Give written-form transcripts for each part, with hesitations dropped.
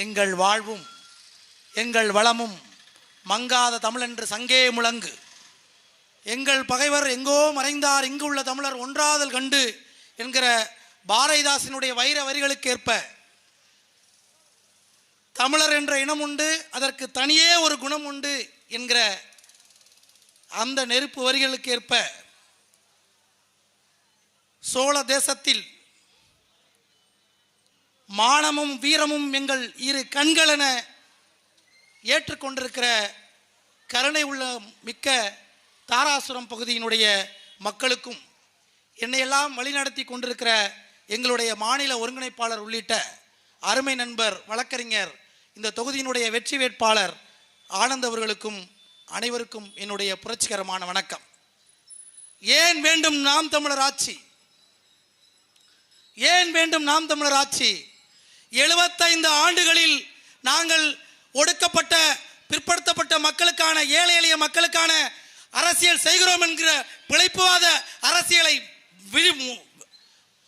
எங்கள் வாழ்வும் எங்கள் வளமும் மங்காத தமிழென்று சங்கே முழங்கு. எங்கள் பகைவர் எங்கோ மறைந்தார், இங்கு உள்ள தமிழர் ஒன்றாதல் கண்டு என்கிற பாரதிதாசனுடைய வைர வரிகளுக்கு ஏற்ப தமிழர் என்ற இனம் உண்டு, அதற்கு தனியே ஒரு குணம் உண்டு என்கிற அந்த நெருப்பு வரிகளுக்கு ஏற்ப சோழ தேசத்தில் மானமும் வீரமும் எங்கள் இரு கண்கள் என ஏற்றுக்கொண்டிருக்கிற கருணை உள்ள மிக்க தாராசுரம் பகுதியினுடைய மக்களுக்கும், என்னையெல்லாம் வழிநடத்தி கொண்டிருக்கிற எங்களுடைய மாநில ஒருங்கிணைப்பாளர் உள்ளிட்ட அருமை நண்பர் வழக்கறிஞர் இந்த தொகுதியினுடைய வெற்றி வேட்பாளர் ஆனந்த் அவர்களுக்கும் அனைவருக்கும் என்னுடைய புரட்சிகரமான வணக்கம். ஏன் வேண்டும் நாம் தமிழர் ஆட்சி? ஏன் வேண்டும் நாம் தமிழர் ஆட்சி? 75 ஆண்டுகளில் நாங்கள் ஒடுக்கப்பட்ட பிற்படுத்தப்பட்ட மக்களுக்கான, ஏழை எளிய மக்களுக்கான அரசியல் செய்கிறோம் என்கிற பிழைப்புவாத அரசியலை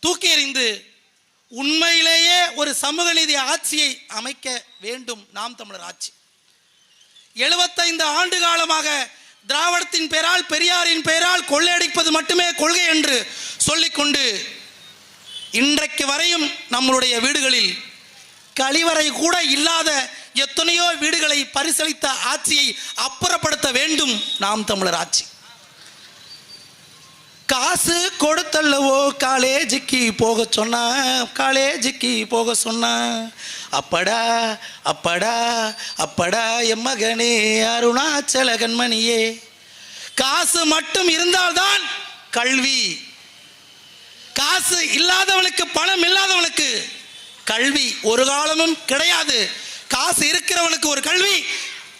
தூக்கி எறிந்து உண்மையிலேயே ஒரு சமூக நீதி ஆட்சியை அமைக்க வேண்டும் நாம் தமிழர் ஆட்சி. 75 ஆண்டு காலமாக திராவிடத்தின் பெயரால், பெரியாரின் பெயரால் கொள்ளையடிப்பது மட்டுமே கொள்கை என்று சொல்லிக்கொண்டு இன்றைக்கு வரையும் நம்மளுடைய வீடுகளில் கழிவறை கூட இல்லாத எத்தனையோ வீடுகளை பரிசளித்த ஆட்சியை அப்புறப்படுத்த வேண்டும் நாம் தமிழர் ஆட்சி. காசு கொடுத்தல்லவோ காலேஜுக்கு போக சொன்னா, காலேஜுக்கு போக சொன்னா, அப்படா அப்படா அப்படா என் மகனே அருணாச்சல கண்மணியே. காசு மட்டும் இருந்தால்தான் கல்வி. காசு இல்லாதவனுக்கு, பணம் இல்லாதவனுக்கு கல்வி ஒரு காலமும் கிடையாது. காசு இருக்கிறவனுக்கு ஒரு கல்வி,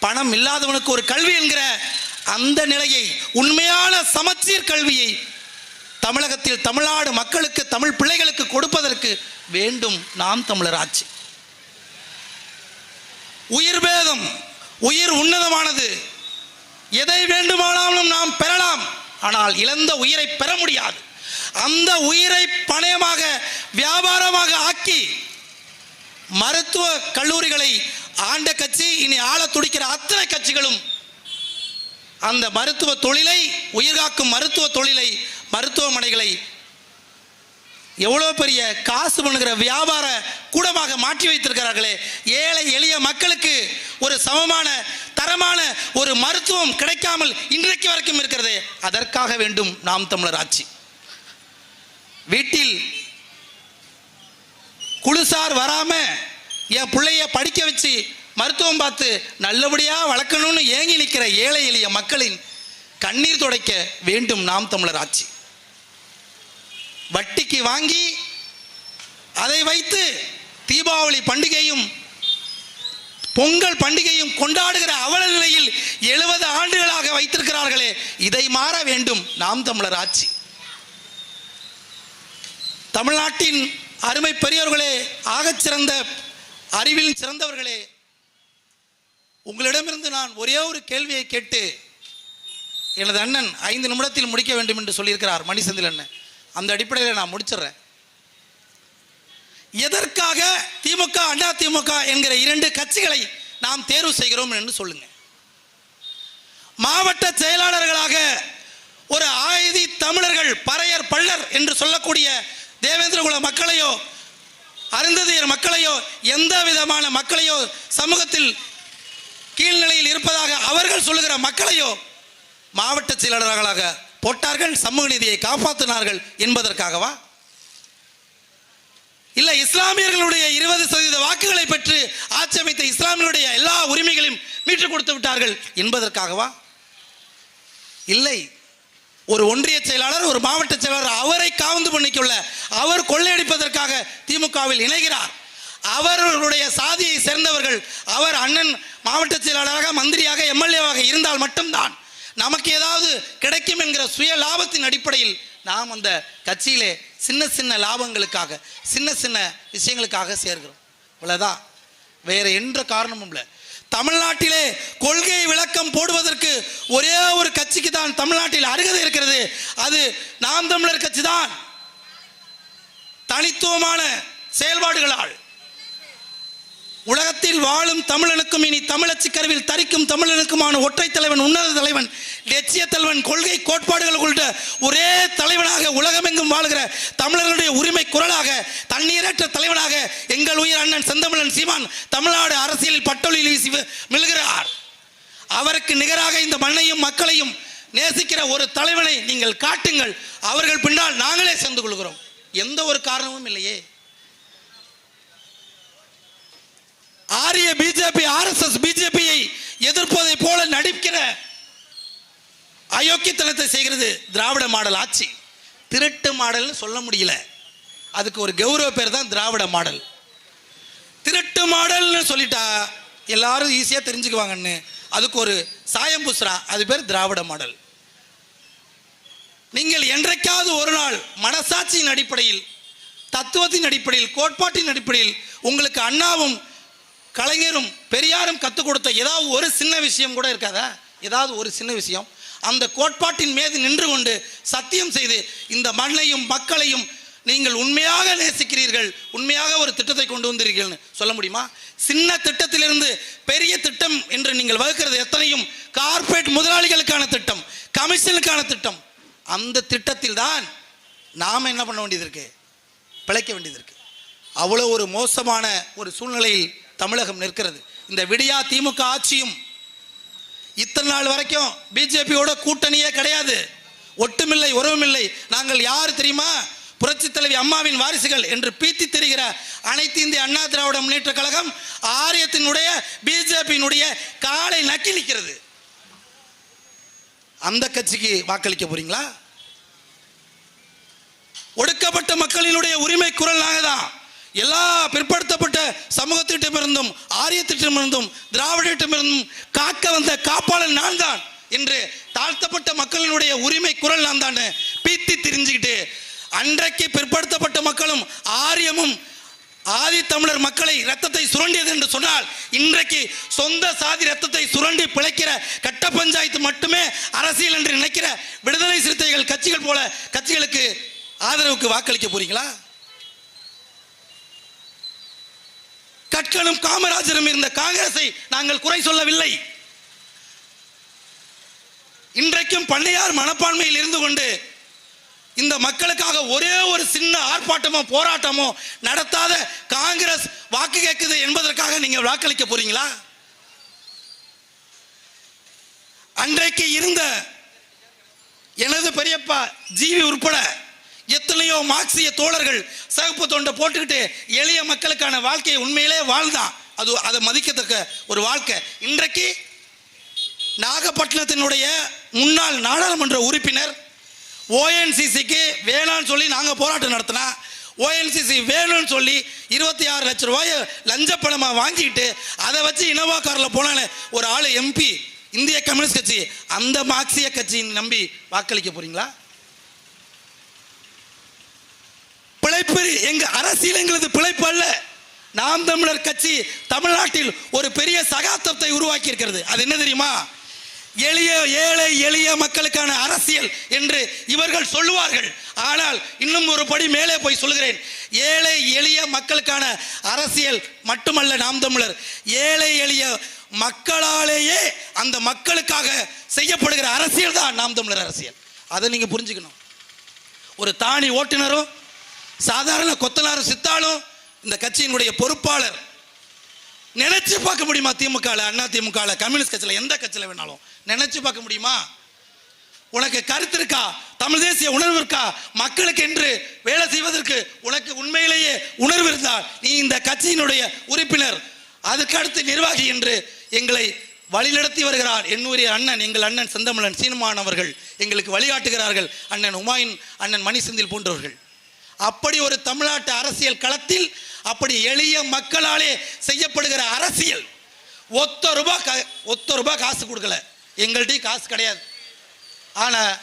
பணம் இல்லாதவனுக்கு ஒரு கல்வி என்கிற அந்த நிலையை, உண்மையான சமச்சீர் கல்வியை தமிழகத்தில் தமிழ்நாடு மக்களுக்கு, தமிழ் பிள்ளைகளுக்கு கொடுப்பதற்கு வேண்டும் நாம் தமிழர் ஆட்சி. உயிர் பேதம், உயிர் உன்னதமானது. எதை வேண்டுமானாலும் நாம் பெறலாம், ஆனால் இழந்த உயிரை பெற முடியாது. அந்த உயிரை பணயமாக, வியாபாரமாக ஆக்கி மருத்துவ கல்லூரிகளை ஆண்ட கட்சி, இனி ஆள துடிக்கிற அத்தனை கட்சிகளும் அந்த மருத்துவ தொழிலை, உயிர்காக்கும் மருத்துவ தொழிலை, மருத்துவமனைகளை எவ்வளோ பெரிய காசு பண்ணுகிற வியாபார கூடமாக மாற்றி வைத்திருக்கிறார்களே. ஏழை எளிய மக்களுக்கு ஒரு சமமான தரமான ஒரு மருத்துவம் கிடைக்காமல் இன்றைக்கு வரைக்கும் இருக்கிறதே, அதற்காக வேண்டும் நாம் தமிழர் ஆட்சி. வீட்டில் குளிசார் வராம என் பிள்ளைய படிக்க வச்சு மருத்துவம் பார்த்து நல்லபடியாக வளர்க்கணும்னு ஏங்கி நிற்கிற ஏழை எளிய மக்களின் கண்ணீர் துடைக்க வேண்டும் நாம் தமிழர் ஆட்சி. வட்டிக்கு வாங்கி அதை வைத்து தீபாவளி பண்டிகையும் பொங்கல் பண்டிகையும் கொண்டாடுகிற அவல நிலையில் 70 ஆண்டுகளாக வைத்திருக்கிறார்களே, இதை மாற வேண்டும் நாம் தமிழர் ஆட்சி. தமிழ்நாட்டின் அருமை பெரியவர்களே, ஆகச்சிறந்த அறிவில் சிறந்தவர்களே, உங்களிடமிருந்து நான் ஒரே ஒரு கேள்வியை கேட்டு எனது அண்ணன் 5 நிமிடத்தில் முடிக்க வேண்டும் என்று சொல்லியிருக்கிறார் மணிசெந்தில் அண்ணன். அந்த அடிப்படையில் நான் முடிச்சிடுறேன். எதற்காக திமுக, அண்ணா திமுக என்கிற 2 கட்சிகளை நாம் தேர்வு செய்கிறோம் என்று சொல்லுங்க. மாவட்ட செயலாளர்களாக ஒரு ஆயுதி தமிழர்கள், பறையர், பள்ளர் என்று சொல்லக்கூடிய தேவேந்திரகுல மக்களையோ, அருந்ததியர் மக்களையோ, எந்த விதமான மக்களையோ, சமூகத்தில் கீழ்நிலையில் இருப்பதாக அவர்கள் சொல்லுகிற மக்களையோ மாவட்ட செயலாளர்களாக போட்டார்கள். சமூக நீதியை காப்பாற்றினார்கள் என்பதற்காகவா? இல்லை, இஸ்லாமியர்களுடைய 20% வாக்குகளை பெற்று ஆட்சி அமைத்த இஸ்லாமியர்களுடைய எல்லா உரிமைகளையும் மீட்டுக் கொடுத்து விட்டார்கள் என்பதற்காகவா? இல்லை, ஒரு ஒன்றிய செயலாளர், ஒரு மாவட்ட செயலாளர் அவரை காவந்து பண்ணிக்கொள்ள, அவர் கொள்ளையடிப்பதற்காக திமுகவில் இணைகிறார். அவர்களுடைய சாதியை சேர்ந்தவர்கள், அவர் அண்ணன் மாவட்ட செயலாளராக, மந்திரியாக, எம்எல்ஏவாக இருந்தால் மட்டும்தான் நமக்கு ஏதாவது கிடைக்கும் என்கிற சுய லாபத்தின் அடிப்படையில் நாம் அந்த கட்சியிலே சின்ன சின்ன லாபங்களுக்காக, சின்ன சின்ன விஷயங்களுக்காக சேர்கிறோம். இவ்வளவுதான், வேற எந்த காரணமும் இல்லை. தமிழ்நாட்டிலே கொள்கை விளக்கம் போடுவதற்கு ஒரே ஒரு கட்சிக்கு தான் தமிழ்நாட்டில் அருகதை இருக்கிறது, அது நாம் தமிழர் கட்சி தான். தனித்துவமான செயல்பாடுகளால் உலகத்தில் வாழும் தமிழனுக்கும் இனி தமிழச்சி கருவில் தரிக்கும் தமிழனுக்குமான ஒற்றை தலைவன், உன்னத தலைவன், லட்சிய தலைவன், கொள்கை கோட்பாடுகள் கொண்ட ஒரே தலைவனாக உலகமெங்கும் வாழ்கிற தமிழர்களுடைய உரிமை குரலாக தண்ணீரற்ற தலைவனாக எங்கள் உயிர் அண்ணன் செந்தமிழன் சீமான் தமிழ்நாடு அரசியலில் பட்டொலியில் வீசி மில்கிறார். அவருக்கு நிகராக இந்த மண்ணையும் மக்களையும் நேசிக்கிற ஒரு தலைவனை நீங்கள் காட்டுங்கள். அவர்கள் பின்னால் நாங்களே சேர்ந்து கொள்கிறோம். எந்த ஒரு காரணமும் இல்லையே. ஆரிய பிஜேபி, ஆர்எஸ்எஸ் பிஜேபியை எதிர்ப்பதை போல நடிக்கிற அயோக்கியத்தனத்தை செய்கிறது திராவிட மாடல் ஆட்சி. திருட்டு மாடல்னு சொல்ல முடியல, அதுக்கு ஒரு கௌரவ பேர் தான் திராவிட மாடல். திருட்டு மாடல்னு சொல்லிட்டா எல்லாரும் ஈஸியாக தெரிஞ்சுக்குவாங்கன்னு அதுக்கு ஒரு சாயம் பூசுறா, அது பேர் திராவிட மாடல். நீங்கள் என்றைக்காவது ஒரு நாள் மனசாட்சியின் அடிப்படையில், தத்துவத்தின் அடிப்படையில், கோட்பாட்டின் அடிப்படையில் உங்களுக்கு அண்ணாவும் கலைஞரும் பெரியாரும் கற்றுக் கொடுத்த ஏதாவது ஒரு சின்ன விஷயம் கூட இருக்காதா? ஏதாவது ஒரு சின்ன விஷயம் அந்த கோட்பாட்டின் மீது நின்று கொண்டு சத்தியம் செய்து இந்த மண்ணையும் மக்களையும் நீங்கள் உண்மையாக நேசிக்கிறீர்கள், உண்மையாக ஒரு திட்டத்தை கொண்டு வந்தீர்கள்னு சொல்ல முடியுமா? சின்ன திட்டத்திலிருந்து பெரிய திட்டம் என்று நீங்கள் வகுக்கிறது எத்தனையும் கார்ப்பரேட் முதலாளிகளுக்கான திட்டம், கமிஷனுக்கான திட்டம். அந்த திட்டத்தில் தான் நாம் என்ன பண்ண வேண்டியது இருக்கு? பிழைக்க வேண்டியது இருக்கு. அவ்வளோ ஒரு மோசமான ஒரு சூழ்நிலையில் தமிழகம் நிற்கிறது. இந்த விடியா திமுக ஆட்சியும் இத்தனை நாள் வரைக்கும் பிஜேபியோட கூட்டணியே கிடையாது, ஒட்டுமில்லை உறவுமில்லை. நாங்கள் யார் தெரியுமா? புரட்சி தலைவி அம்மாவின் வாரிசுகள் என்று பீத்தி தெரிகிற அனைத்து இந்திய அண்ணா திராவிட முன்னேற்ற கழகம் ஆரியத்தினுடைய பிஜேபியினுடைய காலை நக்கிலிக்கிறது. அந்த கட்சிக்கு வாக்களிக்க போறீங்களா? ஒடுக்கப்பட்ட மக்களினுடைய உரிமை குரல் நாங்கள் தான். எல்லா பிற்படுத்தப்பட்ட சமூகத்திடமிருந்தும் ஆரியத்திடமிருந்தும் திராவிடத்திடமிருந்தும் காக்க வந்த காப்பாளன் நான் தான் என்று தாழ்த்தப்பட்ட மக்களினுடைய உரிமை குரல் நான் தான் பீத்தி திரிஞ்சுக்கிட்டு அன்றைக்கு பிற்படுத்தப்பட்ட மக்களும் ஆரியமும் ஆதி தமிழர் மக்களை ரத்தத்தை சுரண்டியது என்று சொன்னால், இன்றைக்கு சொந்த சாதி ரத்தத்தை சுரண்டி பிழைக்கிற கட்ட பஞ்சாயத்து மட்டுமே அரசியல் என்று நினைக்கிற விடுதலை சிறுத்தைகள் கட்சிகள் போல கட்சிகளுக்கு ஆதரவுக்கு வாக்களிக்க போறீங்களா? கட்கனும் காமராஜரும் இருந்த காங்கிரஸை நாங்கள் குறை சொல்லவில்லை. இன்றைக்கும் பண்ணையார் மனப்பான்மையில் இருந்து கொண்டு இந்த மக்களுக்காக ஒரே ஒரு சின்ன ஆர்ப்பாட்டமோ போராட்டமோ நடத்தாத காங்கிரஸ் வாக்கு கேட்குது என்பதற்காக நீங்கள் வாக்களிக்க போறீங்களா? அன்றைக்கு இருந்த எனது பெரியப்பா ஜீவி உட்பட எத்தனையோ மார்க்சிய தோழர்கள் சிவப்பு தொண்டை போட்டுக்கிட்டு எளிய மக்களுக்கான வாழ்க்கையை உண்மையிலே வாழ்ந்தான். அது அதை மதிக்கத்தக்க ஒரு வாழ்க்கை. இன்றைக்கு நாகப்பட்டினத்தினுடைய முன்னாள் நாடாளுமன்ற உறுப்பினர் ஓஎன்சிசிக்கு வேணான்னு சொல்லி நாங்கள் போராட்டம் நடத்தினா, ஓஎன்சிசி வேணும்னு சொல்லி 26 லட்சம் ரூபாய் லஞ்ச பணமாக வாங்கிட்டு அதை வச்சு இனோவா காரில் போனால ஒரு ஆள் எம்பி, இந்திய கம்யூனிஸ்ட் கட்சி, அந்த மார்க்சிய கட்சியின் நம்பி வாக்களிக்க போறீங்களா? பிழைப்பு எங்க அரசியல் எங்களது பிழைப்பு அல்ல. நாம் தமிழர் கட்சி தமிழ்நாட்டில் ஒரு பெரிய சகாப்தத்தை உருவாக்கி இருக்கிறது. அது என்ன தெரியுமா? ஏழை எளிய மக்களுக்கான அரசியல் என்று இவர்கள் சொல்லுவார்கள். ஆனால் இன்னும் ஒரு படி மேலே போய் சொல்கிறேன். ஏழை எளிய மக்களுக்கான அரசியல் மட்டுமல்ல நாம் தமிழர், ஏழை எளிய மக்களாலேயே அந்த மக்களுக்காக செய்யப்படுகிற அரசியல் தான் நாம் தமிழர் அரசியல். அதை நீங்க புரிஞ்சுக்கணும். ஒரு தானி ஓட்டுநரும் சாதாரண கொத்தனாரும் சித்தாலும் இந்த கட்சியினுடைய பொறுப்பாளர் நினைச்சு பார்க்க முடியுமா? திமுக, அண்ணா திமுக, கம்யூனிஸ்ட் கட்சியில் எந்த கட்சியில் வேணாலும் நினைச்சு பார்க்க முடியுமா? உனக்கு கருத்து இருக்கா? தமிழ் தேசிய உணர்வு இருக்கா? மக்களுக்கு என்று வேலை செய்வதற்கு உனக்கு உண்மையிலேயே உணர்வு இருந்தால் நீ இந்த கட்சியினுடைய உறுப்பினர், அதுக்கு அடுத்து நிர்வாகி என்று எங்களை வழிநடத்தி வருகிறார் என்னுடைய அண்ணன், எங்கள் அண்ணன் செந்தமிழன் சீமான் அவர்கள் எங்களுக்கு வழிகாட்டுகிறார்கள். அண்ணன் உமாயின், அண்ணன் மணி செந்தில் போன்றவர்கள். அப்படி ஒரு தமிழ்நாட்டு அரசியல் களத்தில் அப்படி எளிய மக்களாலே செய்யப்படுகிற அரசியல். ஒத்த ரூபாய் காசு கொடுக்கல, எங்கள்கிட்ட காசு கிடையாது. ஆனால்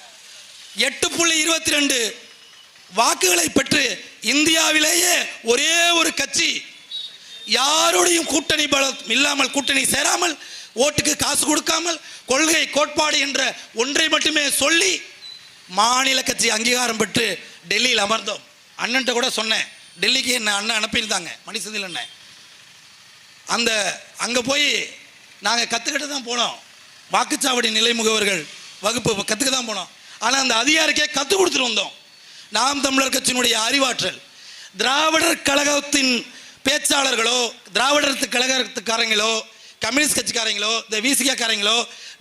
8.22 வாக்குகளை பெற்று இந்தியாவிலேயே ஒரே ஒரு கட்சி, யாரோடையும் கூட்டணி பலம் இல்லாமல், கூட்டணி சேராமல், ஓட்டுக்கு காசு கொடுக்காமல், கொள்கை கோட்பாடு என்ற ஒன்றை மட்டுமே சொல்லி மாநில கட்சி அங்கீகாரம் பெற்று டெல்லியில் அமர்ந்தோம். அண்ணன்ட்ட கூட சொன்னேன், டெல்லிக்கு என்ன அண்ணன் அனுப்பியிருந்தாங்க, மணி செந்தில் அண்ணன். அங்கே போய் நாங்கள் கற்றுக்கிட்டு தான் போனோம். வாக்குச்சாவடி நிலை முகவர்கள் வகுப்பு கற்றுக்க தான் போனோம். ஆனால் அந்த அதிகாரிக்கே கற்றுக் கொடுத்துட்டு வந்தோம். நாம் தமிழர் கட்சியினுடைய அறிவாற்றல், திராவிடர் கழகத்தின் பேச்சாளர்களோ, திராவிடர் கழகத்துக்காரங்களோ, கம்யூனிஸ்ட் கட்சிக்காரங்களோ, இந்த விசிகாரங்களோ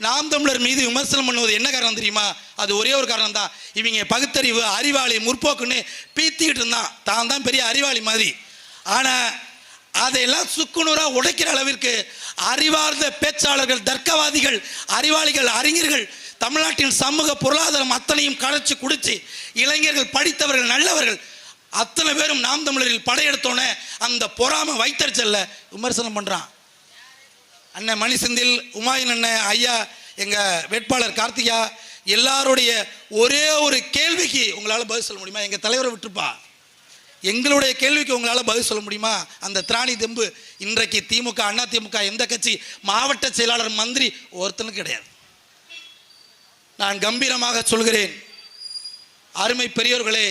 நாம் தமிழர் மீது விமர்சனம் பண்ணுவது என்ன காரணம் தெரியுமா? அது ஒரே ஒரு காரணம் தான். இவங்க பகுத்தறிவு, அறிவாளி, முற்போக்குன்னு பீத்திக்கிட்டு இருந்தான். தான் பெரிய அறிவாளி மாதிரி. ஆனால் அதையெல்லாம் சுக்குநூறாக உடைக்கிற அளவிற்கு அறிவார்ந்த பேச்சாளர்கள், தர்க்கவாதிகள், அறிவாளிகள், அறிஞர்கள், தமிழ்நாட்டின் சமூக பொருளாதாரம் அத்தனையும் கரைச்சி குடிச்சு இளைஞர்கள், படித்தவர்கள், நல்லவர்கள் அத்தனை பேரும் நாம் தமிழரில் படையெடுத்தோன்னே அந்த பொறாமை வைத்தறிச்சல்ல விமர்சனம் பண்ணுறான். அண்ணன் மணி செந்தில், உமாயின் அண்ணன், ஐயா எங்கள் வேட்பாளர் கார்த்திகா, எல்லாருடைய ஒரே ஒரு கேள்விக்கு உங்களால் பதில் சொல்ல முடியுமா? எங்கள் தலைவரை விட்டுருப்பா, எங்களுடைய கேள்விக்கு உங்களால் பதில் சொல்ல முடியுமா? அந்த திராணி தெம்பு இன்றைக்கு திமுக, அண்ணா திமுக, எந்த கட்சி மாவட்ட செயலாளர், மந்திரி ஒருத்தனுக்கு கிடையாது. நான் கம்பீரமாக சொல்கிறேன், அருமை பெரியோர்களே,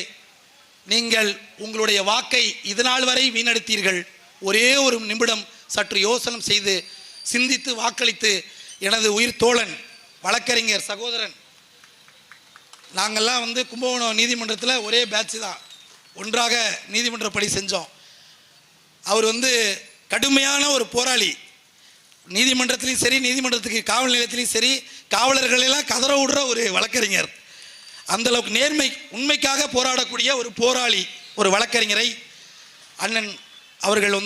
நீங்கள் உங்களுடைய வாக்கை இதுநாள் வரை வீணடித்தீர்கள். ஒரே ஒரு நிமிடம் சற்று யோசனை செய்து சிந்தித்து வாக்களித்து எனது உயிர் தோழன், வழக்கறிஞர் சகோதரன், நாங்கள்லாம் கும்பகோணம் நீதிமன்றத்தில் ஒரே பேட்ச் தான், ஒன்றாக நீதிமன்ற பணி செஞ்சோம். அவர் கடுமையான ஒரு போராளி. நீதிமன்றத்திலையும் சரி, நீதிமன்றத்துக்கு காவல் நிலையத்திலையும் சரி, காவலர்களெல்லாம் கதற விடுற ஒரு வழக்கறிஞர். அந்தளவுக்கு நேர்மை, உண்மைக்காக போராடக்கூடிய ஒரு போராளி, ஒரு வழக்கறிஞரை அண்ணன் அவர்கள்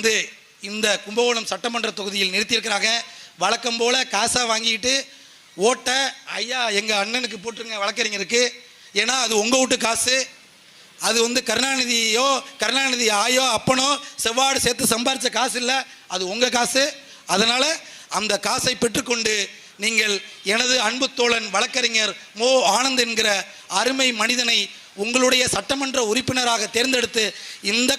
இந்த கும்பகோணம் சட்டமன்ற தொகுதியில் நிறுத்தியிருக்கிறாங்க. வழக்கம் போல் காசாக வாங்கிக்கிட்டு ஓட்டை ஐயா எங்கள் அண்ணனுக்கு போட்டுருங்க வழக்கறிஞருக்கு, ஏன்னா அது உங்கள் வீட்டு காசு, அது கருணாநிதி ஆயோ அப்பனோ செவ்வாடு சேர்த்து சம்பாரித்த காசு இல்லை, அது உங்கள் காசு. அதனால் அந்த காசை பெற்றுக்கொண்டு நீங்கள் எனது அன்பு தோழன் வழக்கறிஞர் மோ ஆனந்த் என்கிற அருமை மனிதனை உங்களுடைய சட்டமன்ற உறுப்பினராக தேர்ந்தெடுத்து இந்த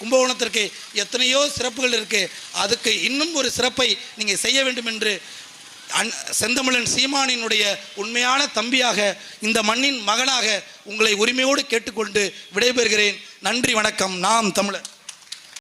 கும்பகோணத்திற்கு எத்தனையோ சிறப்புகள் இருக்குது, அதுக்கு இன்னும் ஒரு சிறப்பை நீங்கள் செய்ய வேண்டும் என்று செந்தமிழன் சீமானினுடைய உண்மையான தம்பியாக, இந்த மண்ணின் மகனாக உங்களை உரிமையோடு கேட்டுக்கொண்டு விடைபெறுகிறேன். நன்றி, வணக்கம். நாம் தமிழர்.